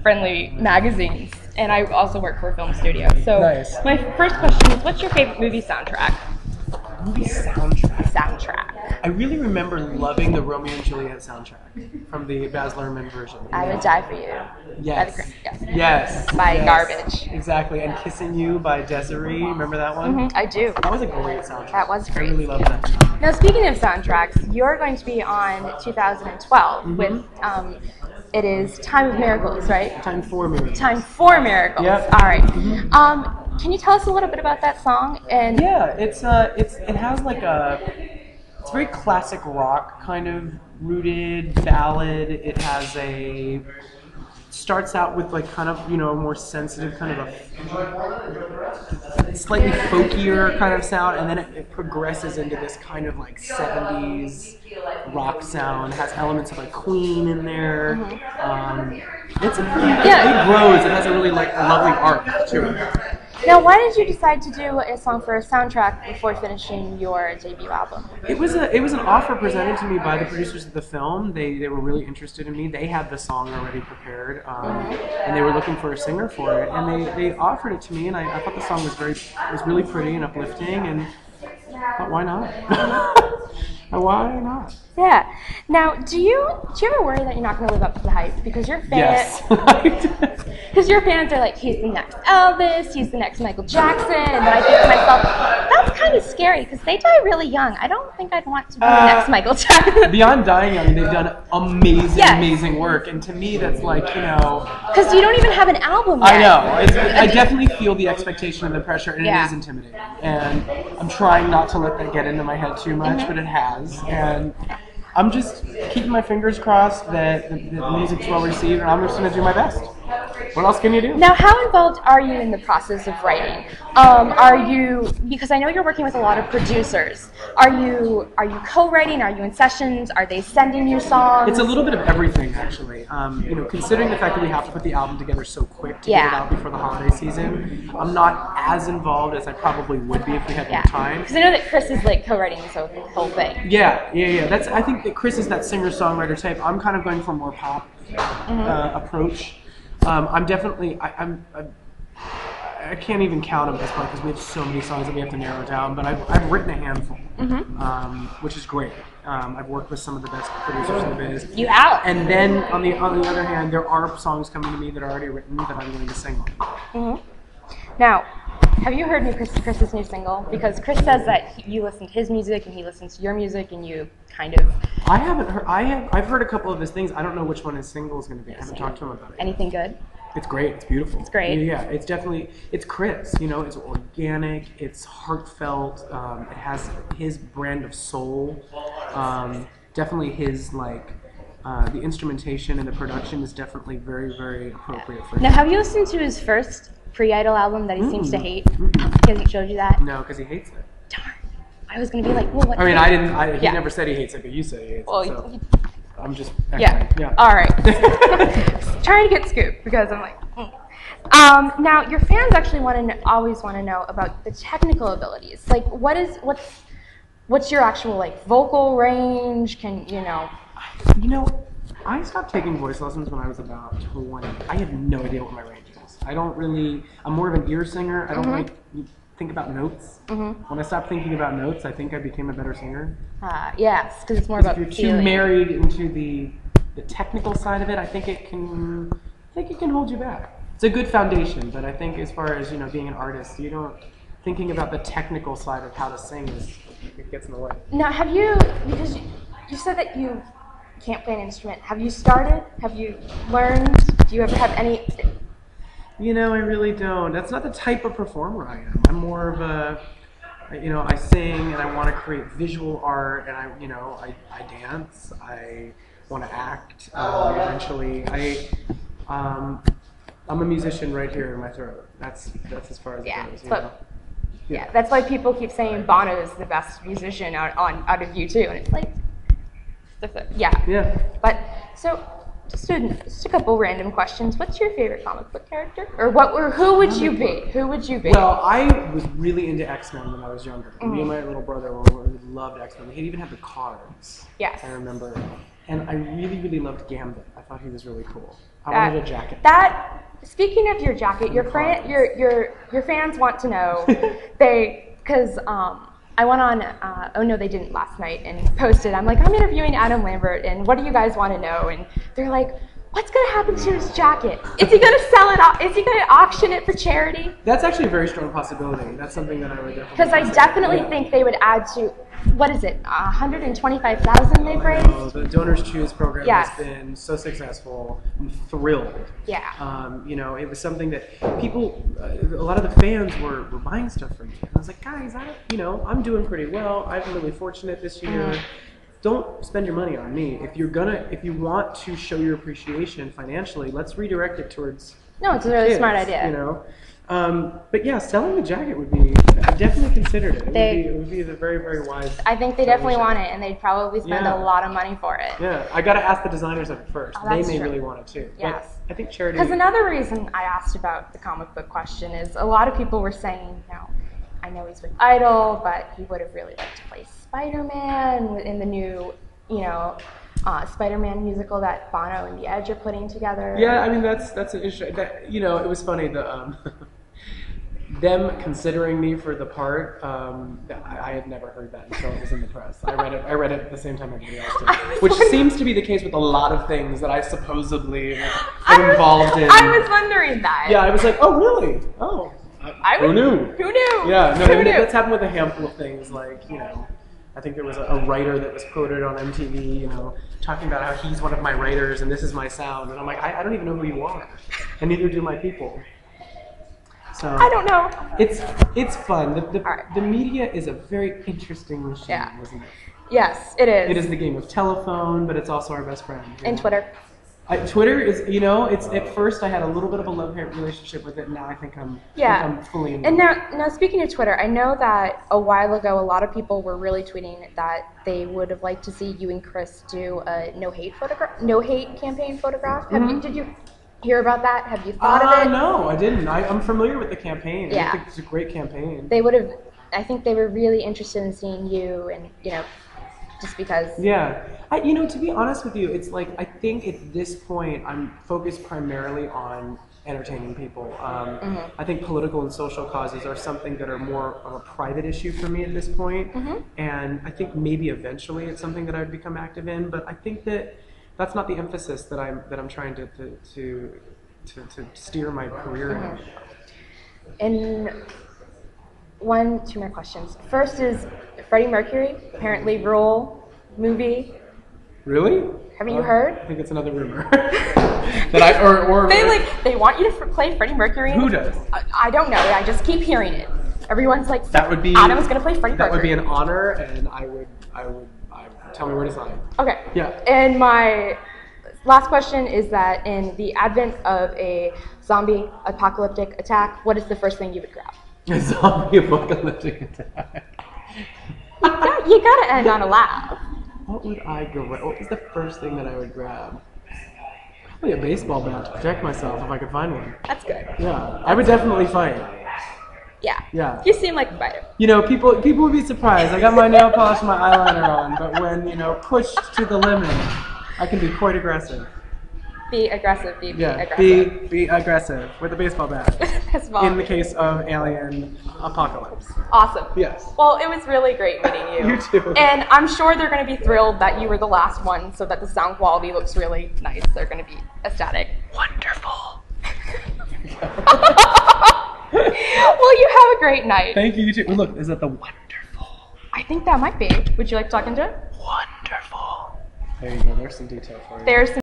friendly magazines, and I also work for a film studio. So Nice. my first question is, what's your favorite movie soundtrack? Movie soundtrack. Soundtrack. I really remember loving the Romeo and Juliet soundtrack from the Baz Luhrmann version. I Would Die for You. Yes. Yes. Yes. By Yes. Garbage. Exactly. And Kissing You by Desiree. Remember that one? I do. That was a great soundtrack. That was great. I really loved that. Now, speaking of soundtracks, you're going to be on 2012 with, it is Time of Miracles, right? Time for Miracles. Time for Miracles. Yep. All right. Can you tell us a little bit about that song? And Yeah, it has like it's very classic rock kind of rooted ballad. It has starts out with like kind of, a more sensitive kind of a slightly folkier kind of sound, and then it progresses into this kind of like 70s rock sound. It has elements of like Queen in there. It's a pretty, it grows. It has a really like a lovely arc to it. now, why did you decide to do a song for a soundtrack before finishing your debut album? It was an offer presented to me by the producers of the film. They were really interested in me. They had the song already prepared, and they were looking for a singer for it. And they offered it to me, and I thought the song was really pretty and uplifting. And I thought, why not? Why not? Yeah. Now, do you ever worry that you're not going to live up to the hype because your fans? Yes. Because your fans are like, he's the next Elvis, he's the next Michael Jackson, and then I think to myself, that's kind of scary because they die really young. I don't think I'd want to be the next Michael Jackson. Beyond dying young, they've done amazing work, and to me, that's like, because you don't even have an album yet. I know. I definitely feel the expectation and the pressure, and it is intimidating. And I'm trying not to let that get into my head too much, but it has. And I'm just keeping my fingers crossed that the music's well received, and I'm just going to do my best. What else can you do? Now, how involved are you in the process of writing? Because I know you're working with a lot of producers. Are you co-writing? Are you in sessions? Are they sending you songs? It's a little bit of everything, actually. Considering the fact that we have to put the album together so quick to get it out before the holiday season, I'm not as involved as I probably would be if we had more time. Because I know that Kris is like co-writing this whole thing. Yeah. I think that Kris is that singer-songwriter type. I'm kind of going for a more pop approach. I'm definitely, I can't even count them at this point because we have so many songs that we have to narrow down, but I've written a handful, which is great. I've worked with some of the best producers in the biz. You have. And then on the other hand, there are songs coming to me that are already written that I'm going to sing on. Now, have you heard Kris's new single? Because Kris says that you listen to his music and he listens to your music, and you kind of. I haven't heard. I've heard a couple of his things. I don't know which one his single is going to be. I haven't talked to him about it. Anything good? It's great. It's beautiful. It's great. Yeah, it's definitely, it's Kris. It's organic. It's heartfelt. It has his brand of soul. Definitely his the instrumentation and the production is definitely very, very appropriate for him. Now, have you listened to his first pre-Idol album that he seems to hate? He hasn't showed you that? No, because he hates it. Darn. I was going to be like, well, what? I mean, he never said he hates it, but you said he hates it. So I'm just yeah. All right. Trying to get scoop because I'm like. Now, your fans actually always want to know about the technical abilities. Like, what's your actual vocal range? I stopped taking voice lessons when I was about 20. I have no idea what my range is. I'm more of an ear singer. I don't think about notes. When I stopped thinking about notes, I think I became a better singer. Yes, because it's more about if you're feeling. too married into the technical side of it, I think it can hold you back. It's a good foundation, but I think as far as being an artist, thinking about the technical side of how to sing it gets in the way. Now, because you said that you can't play an instrument. Have you started? Have you learned? Do you ever have any? I really don't. That's not the type of performer I am. I'm more of a, I sing and I want to create visual art, and I dance. I want to act. Eventually, I'm a musician right here in my throat. That's as far as it goes. Yeah, that's why people keep saying Bono is the best musician out of you too, and it's like, Yeah. But so. Just a couple random questions. What's your favorite comic book character? Or who would you be? Who would you be? Well, I was really into X-Men when I was younger. Me and my little brother loved X-Men. He even had the cards. Yes. I remember. And I really, really loved Gambit. I thought he was really cool. I wanted a jacket. Speaking of your jacket, your fans want to know, because I went on, oh no they didn't last night, and posted, I'm like, I'm interviewing Adam Lambert, and what do you guys want to know? And they're like, what's going to happen to his jacket? Is he going to sell it off? Is he going to auction it for charity? That's actually a very strong possibility. That's something that I would definitely Because I definitely think they would add to, what is it, 125,000 they've raised? The Donors Choose program Yes. has been so successful. I'm thrilled. Yeah. You know, it was something that people, a lot of the fans were buying stuff from me. And I was like, guys, I'm doing pretty well. I'm really fortunate this year. Don't spend your money on me. If you want to show your appreciation financially, let's redirect it towards No, it's a really kids, smart idea. You know, but yeah, selling the jacket would be. I definitely considered it. It would be the very, very wise. I think they definitely want it, and they'd probably spend a lot of money for it. Yeah, I got to ask the designers of it first. They may really want it too. Yes. But I think charity. Because another reason I asked about the comic book question is a lot of people were saying, I know he's with Idol, but he would have really liked to play Spider-Man in the new, Spider-Man musical that Bono and The Edge are putting together. Yeah, I mean that's an issue. It was funny them considering me for the part. I had never heard that until it was in the press. I read it at the same time everybody else did, which seems to be the case with a lot of things that I supposedly am involved in. I was wondering that. Yeah, I was like, oh really? Oh. Who knew? Who knew? Yeah, no, Who knew? that's happened with a handful of things. Like, I think there was a writer that was quoted on MTV, talking about how he's one of my writers and this is my sound. And I'm like, I don't even know who you are, and neither do my people. So I don't know. It's fun. The media is a very interesting machine, isn't it? Yes, it is. It is the game of telephone, but it's also our best friend. And Twitter. Twitter is, it's at first I had a little bit of a love-hate relationship with it. Now I think I'm fully in. And now speaking of Twitter, I know that a while ago a lot of people were really tweeting that they would have liked to see you and Kris do a no hate campaign photograph. Did you hear about that? Have you thought of it? No, I didn't. I'm familiar with the campaign. Yeah. I think it's a great campaign. I think they were really interested in seeing you, and just because. Yeah. To be honest with you, it's like, I think at this point, I'm focused primarily on entertaining people. I think political and social causes are something that are more of a private issue for me at this point. And I think maybe eventually it's something that I'd become active in, but I think that's not the emphasis that I'm trying to steer my career in. And two more questions. First is Freddie Mercury, apparently Role movie. Really? Haven't you heard? I think it's another rumor. That they want you to play Freddie Mercury. Who does? I don't know. I just keep hearing it. Everyone's like, that would be Adam's going to play Freddie Mercury. That would be an honor, and I would tell me where to sign. Okay. Yeah. And my last question is that in the advent of a zombie apocalyptic attack, what is the first thing you would grab? A zombie apocalyptic attack. You gotta end on a laugh. What would I grab? What was the first thing that I would grab? Probably a baseball bat to protect myself if I could find one. That's good. Yeah, I would definitely fight. Yeah. Yeah. You seem like a fighter. People would be surprised. I got my nail polish and my eyeliner on, but when, pushed to the limit, I can be quite aggressive. Be aggressive. Be aggressive. Be aggressive with a baseball bat. In the case of alien apocalypse. Awesome. Yes. Well, it was really great meeting you. You too. And I'm sure they're going to be thrilled that you were the last one, so that the sound quality looks really nice. They're going to be ecstatic. Wonderful. Well, you have a great night. Thank you, you too. Look, is that the wonderful? I think that might be. Would you like to talk into it? Wonderful. There you go. There's some detail for you. There's some